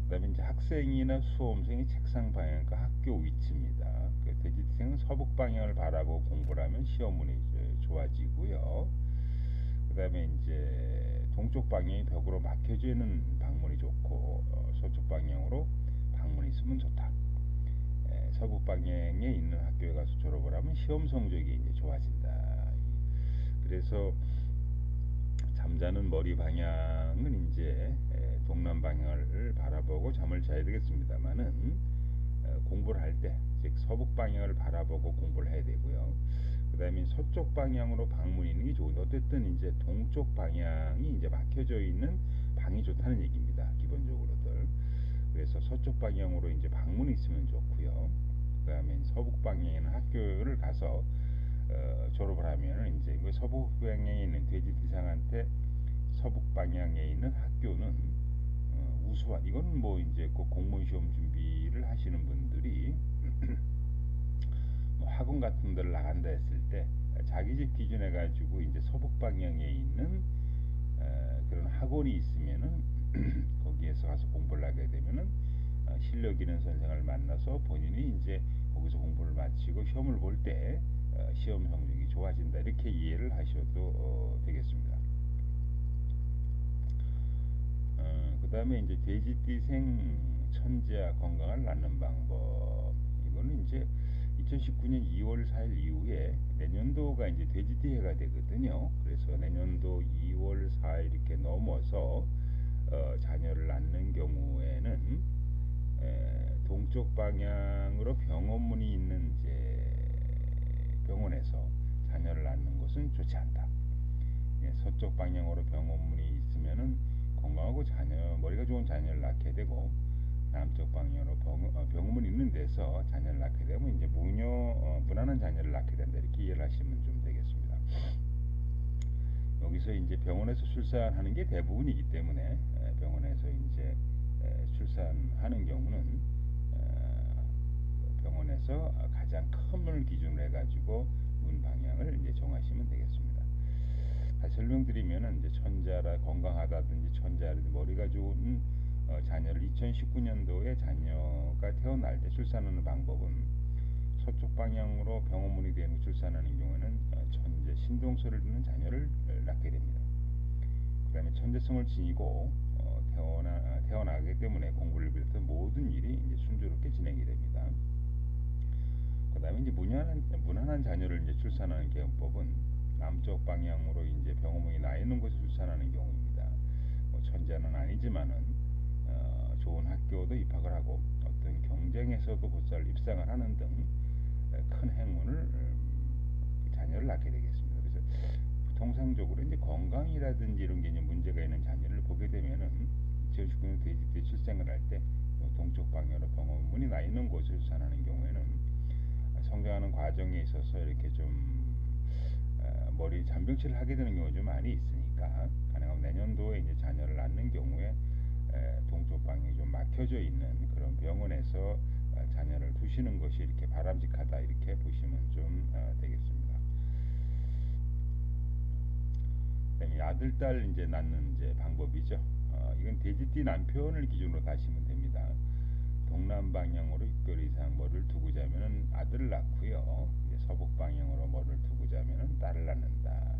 그다음에 이제 학생이나 수험생의 책상 방향과 학교 위치입니다. 그 돼지띠생은 서북 방향을 바라보고 공부를 하면 시험운이 좋아지고요. 그다음에 이제 동쪽 방향이 벽으로 막혀져 있는 방문이 좋고 서쪽 방향으로 방문이 있으면 좋다. 서북 방향에 있는 학교에 가서 졸업을 하면 시험 성적이 이제 좋아진다. 그래서 잠자는 머리 방향은 이제 동남 방향을 바라보고 잠을 자야 되겠습니다만은 공부를 할 때 즉 서북 방향을 바라보고 공부를 해야 되고요. 그 다음에 서쪽 방향으로 방문이 있는 게 좋은데 어쨌든 이제 동쪽 방향이 이제 막혀져 있는 방이 좋다는 얘기입니다. 기본적으로들. 그래서 서쪽 방향으로 이제 방문이 있으면 좋고요. 그 다음에 서북 방향에는 학교를 가서 졸업을 하면은 이제 그 서북 방향에 있는 돼지띠상한테 서북 방향에 있는 학교는 우수한, 이건 뭐 이제 꼭 공무원 시험 준비를 하시는 분들이 뭐 학원 같은 데를 나간다 했을 때 자기 집 기준해 가지고 이제 서북 방향에 있는 그런 학원이 있으면은 거기에서 가서 공부를 하게 되면은 실력 있는 선생을 만나서 본인이 이제 거기서 공부를 마치고 시험을 볼 때 시험 성적이 좋아진다 이렇게 이해를 하셔도 되겠습니다. 그 다음에 이제 돼지띠생 천재와 건강을 낳는 방법, 이거는 이제 2019년 2월 4일 이후에 내년도가 이제 돼지띠 해가 되거든요. 그래서 내년도 2월 4일 이렇게 넘어서 자녀를 낳는 경우에는 동쪽 방향으로 병원문이 있는 이제 병원에서 자녀를 낳는 것은 좋지 않다. 서쪽 방향으로 병원문이 있으면은 건강하고 머리가 좋은 자녀를 낳게 되고, 남쪽 방향으로 병원문이 있는 데서 자녀를 낳게 되면 이제 무난한 자녀를 낳게 된다 이렇게 이해를 하시면 좀 되겠습니다. 여기서 이제 병원에서 출산하는 게 대부분이기 때문에 병원에서 이제 출산하는 경우는 병원에서 가장 큰 문을 기준으로 해가지고 문 방향을 이제 정하시면 되겠습니다. 다시 설명드리면은 이제 천자라 건강하다든지 천자라든지 머리가 좋은 자녀를 2019년도에 자녀가 태어날 때 출산하는 방법은 서쪽 방향으로 병원문이 되는 출산하는 경우에는 천재 신동소리를 듣는 자녀를 낳게 됩니다. 그 다음에 천재성을 지니고 태어나기 때문에 공부를 비롯한 모든 일이 이제 순조롭게 진행이 됩니다. 그 다음에 이제 무난한 자녀를 이제 출산하는 경법은 남쪽 방향으로 이제 병원문이 나 있는 곳에 출산하는 경우입니다. 뭐 천재는 아니지만은 좋은 학교도 입학을 하고 어떤 경쟁에서도 곧잘 입상을 하는 등 큰 행운을 자녀를 낳게 되겠습니다. 그래서 통상적으로 이제 건강이라든지 이런 게 문제가 있는 자녀를 보게 되면은 2019년 돼지띠 출생을 할 때 동쪽 방향으로 병원문이 나 있는 곳에 출산하는 경우에는 성장하는 과정에 있어서 이렇게 좀 머리 잔병치를 하게 되는 경우가 좀 많이 있으니까 가능하면 내년도에 이제 자녀를 낳는 경우에 동쪽 방향이 좀 막혀져 있는 그런 병원에서 자녀를 두시는 것이 이렇게 바람직하다 이렇게 보시면 좀 되겠습니다. 그다음에 아들 딸 이제 낳는 이제 방법이죠. 이건 돼지띠 남편을 기준으로 다시면 됩니다. 동남 방향으로 6개월 이상 머리를 두고 자면은 아들을 낳고요. 이제 서북 방향으로 머리를 두고 자면은 딸을 낳는다.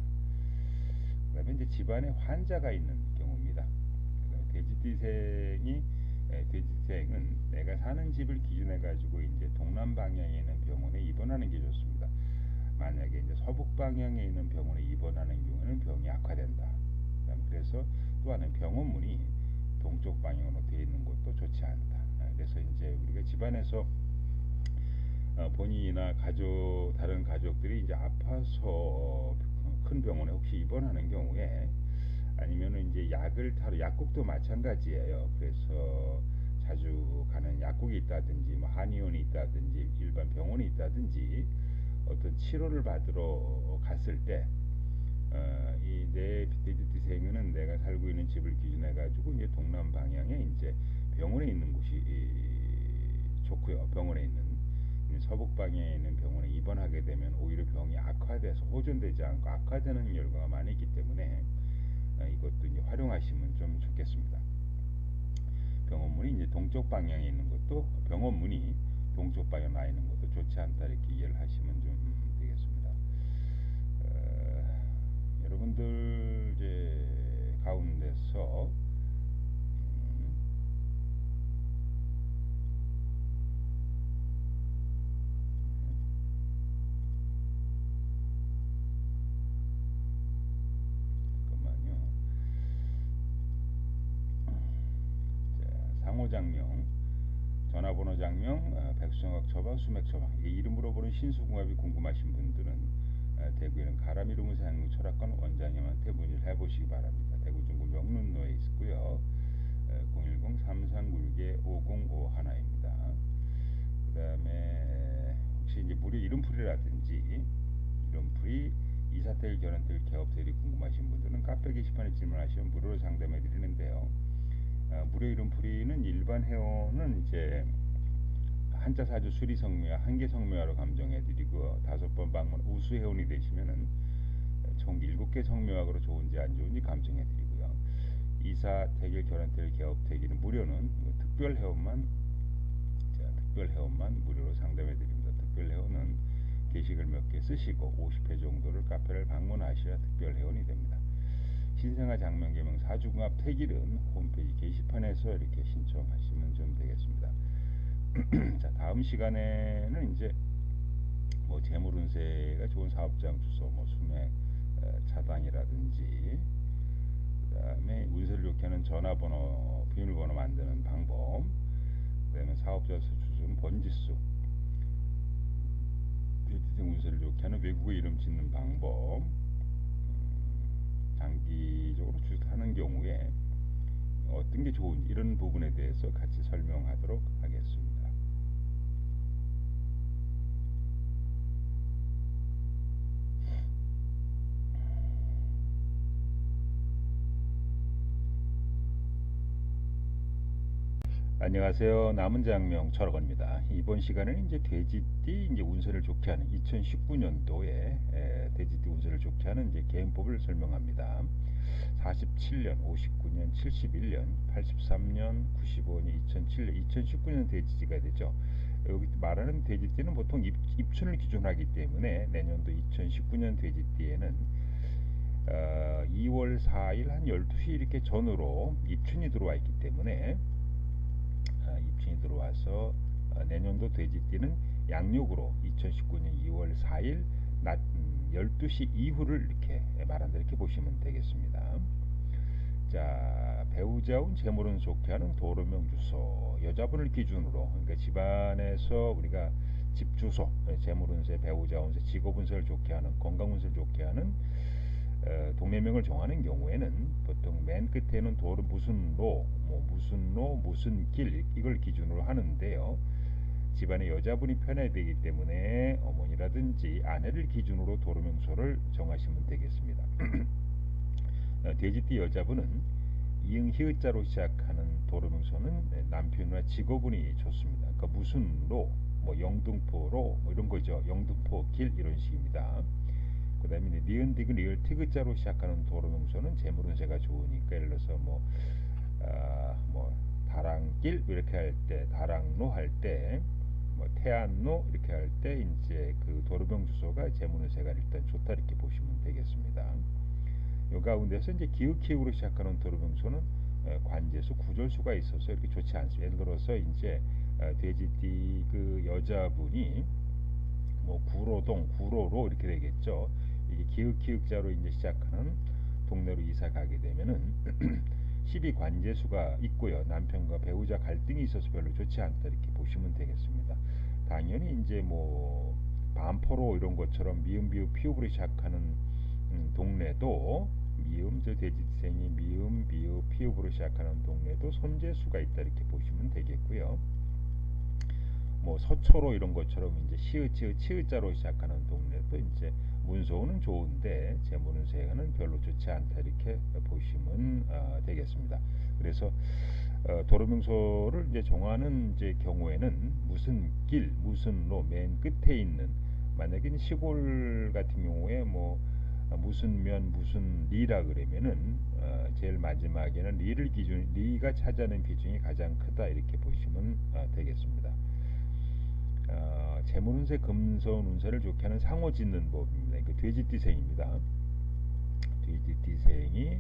그다음에 이제 집안에 환자가 있는 경우입니다. 돼지띠생은 내가 사는 집을 기준해 가지고 이제 동남 방향에 있는 병원에 입원하는 게 좋습니다. 만약에 이제 서북 방향에 있는 병원에 입원하는 경우에는 병이 악화된다. 그래서 또 하나는 병원 문이 동쪽 방향으로 되어 있는 것도 좋지 않다. 그래서 이제 우리가 집안에서 본인이나 다른 가족들이 이제 아파서 큰 병원에 혹시 입원하는 경우에 아니면은 이제 약국도 마찬가지예요. 그래서 자주 가는 약국이 있다든지 뭐 한의원이 있다든지 일반 병원이 있다든지 어떤 치료를 받으러 갔을 때 이 내 돼지띠생은 내가 살고 있는 집을 기준해 가지고 이제 동남 방향에 이제 병원에 있는 곳이 좋고요. 병원에 있는 서북 방향에 있는 병원에 입원하게 되면 오히려 병이 악화돼서 호전되지 않고 악화되는 결과가 많이 있기 때문에 이것도 이제 활용하시면 좀 좋겠습니다. 병원문이 이제 동쪽 방향에 있는 것도 병원문이 동쪽 방향에 나 있는 것도 좋지 않다 이렇게 이해를 하시면 좀 되겠습니다. 여러분들 이제 가운데서 잠깐만요. 상호장명, 전화번호 장명, 백수정학 처방, 수맥 처방, 이름으로 보는 신수궁합이 궁금하신 분들은 대구에는 가람이름을 사용 철학관 원장님한테 문의를 해보시기 바랍니다. 대구 중구 명륜로에 있고요. 010-3396-5051입니다. 그 다음에 혹시 이제 무료 이름풀이라든지 이름풀이 이사택일 결혼택일 개업택일이 궁금하신 분들은 카페 게시판에 질문하시면 무료로 상담해 드리는데요. 무료 이름풀이는 일반 회원은 이제 한자 사주 수리 성묘와 한계 성묘화로 감정해드리고 5번 방문 우수 회원이 되시면은 총 7개 성묘학으로 좋은지 안 좋은지 감정해드리고요. 이사 택일 결혼 택일 개업 택일은 무료는 특별 회원만 무료로 상담해드립니다. 특별 회원은 게시글 몇 개 쓰시고 50회 정도를 카페를 방문하셔야 특별 회원이 됩니다. 신생아 장명 개명 사주궁합 택일은 홈페이지 게시판에서 이렇게 신청하시면 좀 되겠습니다. 자, 다음 시간에는 이제 뭐 재물운세가 좋은 사업장 주소, 뭐 수맥 차단이라든지 그다음에 운세를 좋게 하는 전화번호, 비밀번호 만드는 방법, 그다음에 사업자 주소는 번지수, 돼지띠생 운세를 좋게 하는 외국어 이름 짓는 방법, 장기적으로 주식하는 경우에 어떤 게 좋은지 이런 부분에 대해서 같이 설명하도록 하겠습니다. 안녕하세요. 남은 장명 철학원입니다. 이번 시간에는 이제 돼지띠 이제 운세를 좋게 하는 2019년도에 돼지띠 운세를 좋게 하는 이제 개인법을 설명합니다. 47년, 59년, 71년, 83년, 95년, 2007년, 2019년 돼지띠가 되죠. 여기 말하는 돼지띠는 보통 입춘을 기준하기 때문에 내년도 2019년 돼지띠에는 2월 4일 한 12시 이렇게 전후로 입춘이 들어와 있기 때문에 입춘이 들어와서 내년도 돼지띠는 양력으로 2019년 2월 4일 낮 12시 이후를 이렇게 말한다 이렇게 보시면 되겠습니다. 자, 배우자운 재물운 좋게 하는 도로명 주소, 여자분을 기준으로 그러니까 집안에서 우리가 집 주소, 재물운세, 배우자운세, 직업운세를 좋게 하는, 건강운세를 좋게 하는 동네명을 정하는 경우에는 보통 맨 끝에는 도로 무슨 로, 무슨 길 이걸 기준으로 하는데요. 집안의 여자분이 편해야 되기 때문에 어머니라든지 아내를 기준으로 도로명소를 정하시면 되겠습니다. 돼지띠 여자분은 이응 히읗자로 시작하는 도로명소는 남편이나 직업운이 좋습니다. 그러니까 무순로, 뭐 영등포로 뭐 이런 거죠. 영등포 길 이런 식입니다. 그 다음에 니은 디귿 리을 티귿자로 시작하는 도로명소는 재물운세가 좋으니까, 예를 들어서 뭐 다랑길 이렇게 할 때, 다랑로 할 때, 뭐 태안로 이렇게 할 때 이제 그 도로명 주소가 재물운세가 일단 좋다 이렇게 보시면 되겠습니다. 요 가운데서 이제 기읍키읍으로 시작하는 도로명소는 관제수, 구절수가 있어서 이렇게 좋지 않습니다. 예를 들어서 이제 돼지띠 그 여자분이 뭐 구로동, 구로로 이렇게 되겠죠. 이게 기읍기읍자로 이제 시작하는 동네로 이사 가게 되면은 12 관제수가 있고요. 남편과 배우자 갈등이 있어서 별로 좋지 않다 이렇게 보시면 되겠습니다. 당연히 이제 뭐 반포로 이런 것처럼 미음, 비읍, 피읍으로 시작하는 동네도 미음, 저 돼지생이 미음, 비읍, 피읍으로 시작하는 동네도 손재수가 있다 이렇게 보시면 되겠고요. 뭐 서초로 이런 것처럼 이제 시읒, 치읒, 치읒자로 시작하는 동네도 이제 문서는 좋은데 재물운세는 별로 좋지 않다 이렇게 보시면 되겠습니다. 그래서 도로명소를 이제 정하는 이제 경우에는 무슨 길, 무슨 로 맨 끝에 있는, 만약에 시골 같은 경우에 뭐 무슨 면 무슨 리라 그러면은 제일 마지막에는 리를 기준, 리가 차지하는 비중이 가장 크다 이렇게 보시면 되겠습니다. 재물운세, 금전운세를 좋게 하는 상호 짓는 법입니다. 그 돼지띠생입니다. 돼지띠생이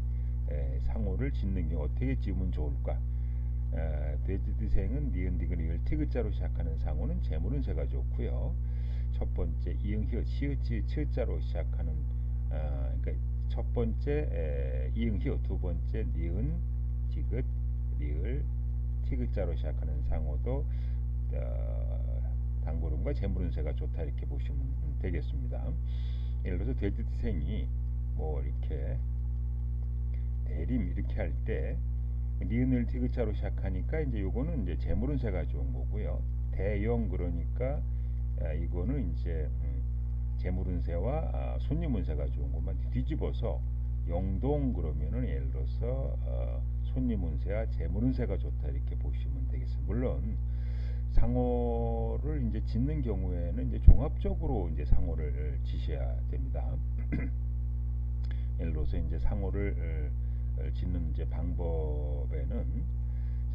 상호를 짓는 경우 어떻게 지으면 좋을까? 돼지띠생은 니은, 디귿, 리을, 티귿자로 시작하는 상호는 재물운세가 좋고요. 첫 번째 이응, 히읗, 시읒, 치읒, 치읒자로 시작하는 그러니까 첫 번째 이응, 히읗, 두 번째 니은, 디귿, 리을, 티귿자로 시작하는 상호도 당고름과 재물운세가 좋다 이렇게 보시면 되겠습니다. 예를 들어서 돼지띠생이 뭐 이렇게 대림 이렇게 할 때 니은을 티귿자로 시작하니까 이제 요거는 이제 재물운세가 좋은 거고요. 대영 그러니까 이거는 이제 재물운세와 손님운세가 좋은 것만 뒤집어서 영동 그러면은 예를 들어서 손님운세와 재물운세가 좋다 이렇게 보시면 되겠습니다. 물론 상호를 이제 짓는 경우에는 이제 종합적으로 이제 상호를 지셔야 됩니다. 예를 들어서 이제 상호를 짓는 이제 방법에는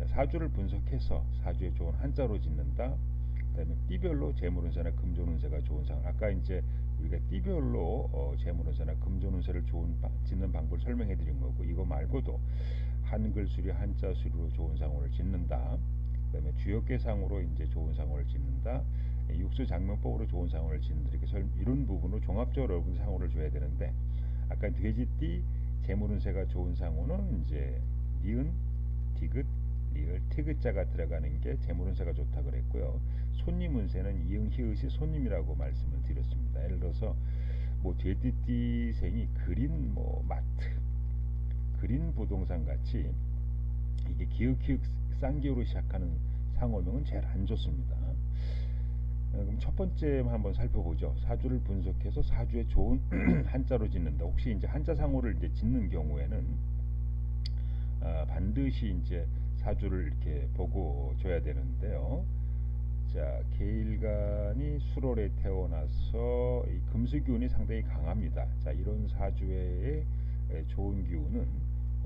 사주를 분석해서 사주에 좋은 한자로 짓는다. 그다음에 띠별로 재물운세나 금전운세가 좋은 상호. 아까 이제 우리가 띠별로 재물운세나 금전운세를 짓는 방법을 설명해 드린 거고, 이거 말고도 한글 수리, 한자 수리로 좋은 상호를 짓는다. 그다음에 주역계상으로 이제 좋은 상호를 짓는다. 육수 장명법으로 좋은 상호를 짓는다. 이렇게 이런 부분으로 종합적으로 여러분 상호를 줘야 되는데, 아까 돼지띠 재물운세가 좋은 상호는 이제 니은, 디귿, 리을, 티귿자가 들어가는 게 재물운세가 좋다 그랬고요. 손님운세는 이응, 히읗이 손님이라고 말씀을 드렸습니다. 예를 들어서 뭐 돼지띠생이 그린 뭐 마트, 그린 부동산 같이 이게 기읍, 키읔, 쌍기호로 시작하는 상호명은 제일 안 좋습니다. 그럼 첫 번째 한번 살펴보죠. 사주를 분석해서 사주에 좋은 한자로 짓는다. 혹시 이제 한자 상호를 이제 짓는 경우에는 반드시 이제 사주를 이렇게 보고 줘야 되는데요. 자, 계일간이 수월에 태어나서 이 금수기운이 상당히 강합니다. 자, 이런 사주의 좋은 기운은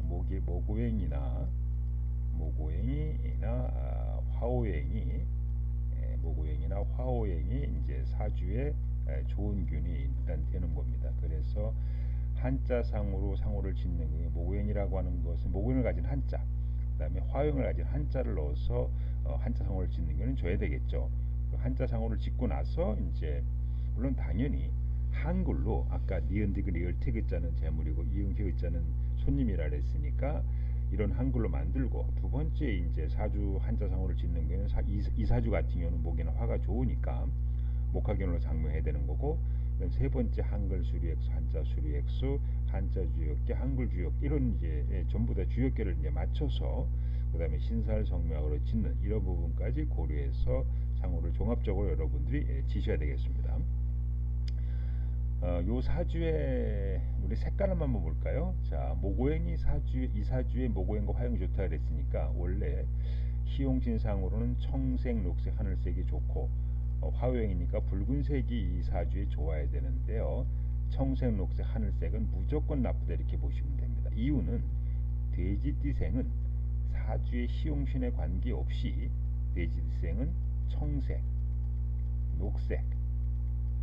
모고행이나 화오행이 이제 사주에 좋은 균이 일단 되는 겁니다. 그래서 한자상으로 상호를 짓는 게 모고행이라고 하는 것은 모고행을 가진 한자, 그다음에 화오행을 가진 한자를 넣어서 한자상호를 짓는 경우는 줘야 되겠죠. 한자상호를 짓고 나서 이제 물론 당연히 한글로 아까 니은, 디귿, 리을, 티귿자는 재물이고 이응, 히읗자는 손님이라 그랬으니까 이런 한글로 만들고, 두 번째 이제 사주 한자상호를 짓는 경우는 이 사주 같은 경우는 목이나 화가 좋으니까 목화견으로 장명해야 되는 거고, 세 번째 한글 수리액수, 한자 수리액수, 한자 주역계, 한글 주역 이런 이제 전부 다 주역계를 이제 맞춰서 그다음에 신살 성명으로 짓는 이런 부분까지 고려해서 상호를 종합적으로 여러분들이 지셔야 되겠습니다. 요 사주의 우리 색깔을 한번 볼까요? 자, 모고행이 이 사주의 모고행과 화형이 좋다 그랬으니까 원래 희용신상으로는 청색, 녹색, 하늘색이 좋고 화요행이니까 붉은색이 이 사주에 좋아야 되는데요. 청색, 녹색, 하늘색은 무조건 나쁘다 이렇게 보시면 됩니다. 이유는 돼지띠생은 사주의 희용신에 관계없이 돼지띠생은 청색, 녹색,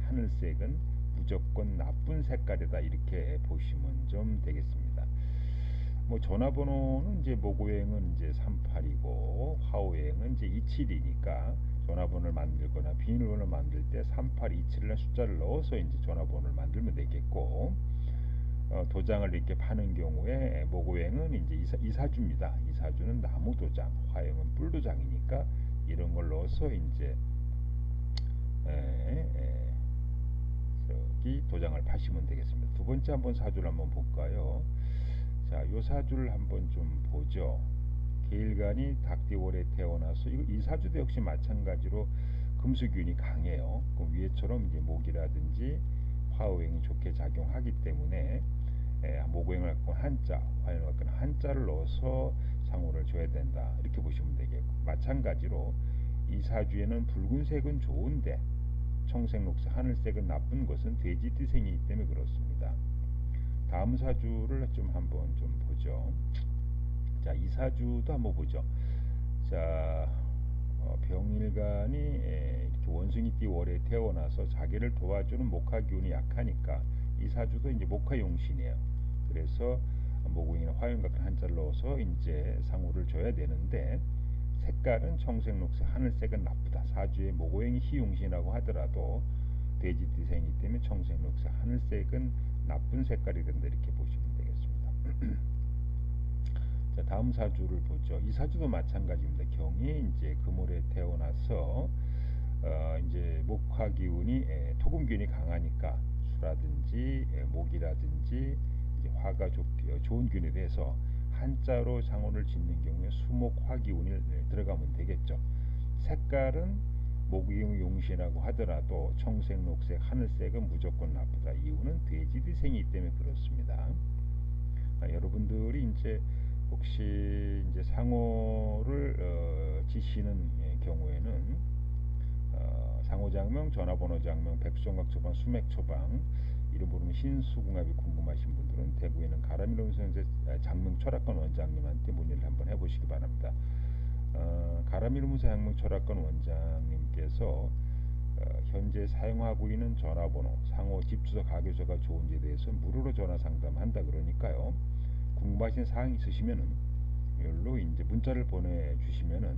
하늘색은 무조건 나쁜 색깔이다 이렇게 보시면 좀 되겠습니다. 뭐 전화번호는 이제 모고행은 이제 38이고 화오행은 이제 27이니까 전화번호를 만들거나 비밀번호를 만들 때 3827이라는 숫자를 넣어서 이제 전화번호를 만들면 되겠고, 도장을 이렇게 파는 경우에 모고행은 이제 이사주입니다. 이사주는 나무 도장, 화형은 뿔 도장이니까 이런 걸 넣어서 이제 저기 도장을 파시면 되겠습니다. 두 번째 한번 사주를 한번 볼까요? 자, 요 사주를 한번 좀 보죠. 계일간이 닭띠월에 태어나서 이 사주도 역시 마찬가지로 금수균이 강해요. 그 위에처럼 이제 목이라든지 화오행이 좋게 작용하기 때문에 모고행을 갖고 한자, 화형을 갖고 한자를 넣어서 상호를 줘야 된다 이렇게 보시면 되겠고, 마찬가지로 이 사주에는 붉은색은 좋은데 청색, 녹색, 하늘색은 나쁜 것은 돼지띠생이기 때문에 그렇습니다. 다음 사주를 좀 한번 좀 보죠. 자, 이 사주도 한번 보죠. 자, 병일간이 이렇게 원숭이띠 월에 태어나서 자기를 도와주는 목화 기운이 약하니까 이 사주도 이제 목화 용신이에요. 그래서 모고행이나 화형 같은 한자를 넣어서 이제 상호를 줘야 되는데, 색깔은 청색, 녹색, 하늘색은 나쁘다. 사주의 모고행이 희용신이라고 하더라도 돼지띠생이기 때문에 청색, 녹색, 하늘색은 나쁜 색깔이 된다 이렇게 보시면 되겠습니다. 자, 다음 사주를 보죠. 이 사주도 마찬가지입니다. 경이 이제 금월에 태어나서 이제 목화 기운이 토금 기운이 강하니까 수라든지 목이라든지 이제 화가 좋은 기운이 돼서 한자로 상호를 짓는 경우에 수목화 기운이 들어가면 되겠죠. 색깔은 목이 용신이라고 하더라도 청색, 녹색, 하늘색은 무조건 나쁘다. 이유는 돼지띠생이기 때문에 그렇습니다. 여러분들이 이제 혹시 이제 상호를 지시는 경우에는 상호장명, 전화번호장명, 백수정각 처방, 수맥 처방 이름 부르면 신수궁합이 궁금하신 분들은 대구에 있는 가라미론 선생 장명 철학관 원장님한테 문의를 한번 해보시기 바랍니다. 가라미론 장명 철학관 원장님께서 현재 사용하고 있는 전화번호, 상호, 집주소, 가게소가 좋은지에 대해서 무료로 전화 상담한다 그러니까요. 궁금하신 사항이 있으시면은 여기로 이제 문자를 보내주시면은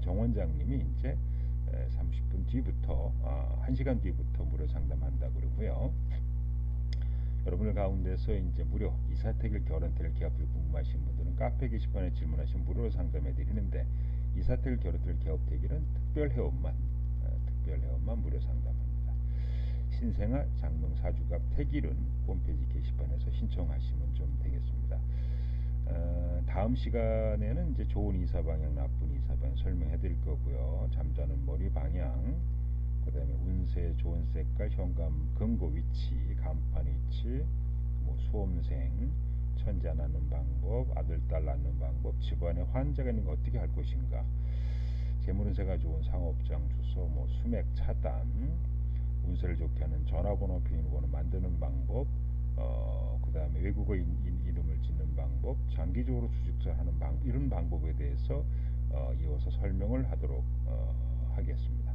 정 원장님이 이제 30분 뒤부터 1시간 뒤부터 무료 상담한다 그러고요. 여러분들 가운데서 이제 무료 이사택일 결혼택일 개업택일 궁금하신 분들은 카페 게시판에 질문하시면 무료로 상담해 드리는데, 이사택일 결혼택일 개업택일은 특별 회원만 무료 상담합니다. 신생아 장명 사주갑 택일은 홈페이지 게시판에서 신청하시면 좀 되겠습니다. 다음 시간에는 이제 좋은 이사 방향, 나쁜 이사 방향 설명해 드릴 거고요. 잠자는 머리 방향, 그 다음에 운세, 좋은 색깔, 현관 금고 위치, 간판 위치, 뭐 수험생, 천자 낳는 방법, 아들, 딸 낳는 방법, 집안에 환자가 있는 거 어떻게 할 것인가, 재물운세가 좋은 상업장 주소, 뭐 수맥 차단, 운세를 좋게 하는 전화번호, 비밀번호 만드는 방법, 그 다음에 외국어 이름을 짓는 방법, 장기적으로 주식투자하는 방법, 이런 방법에 대해서 이어서 설명을 하도록 하겠습니다.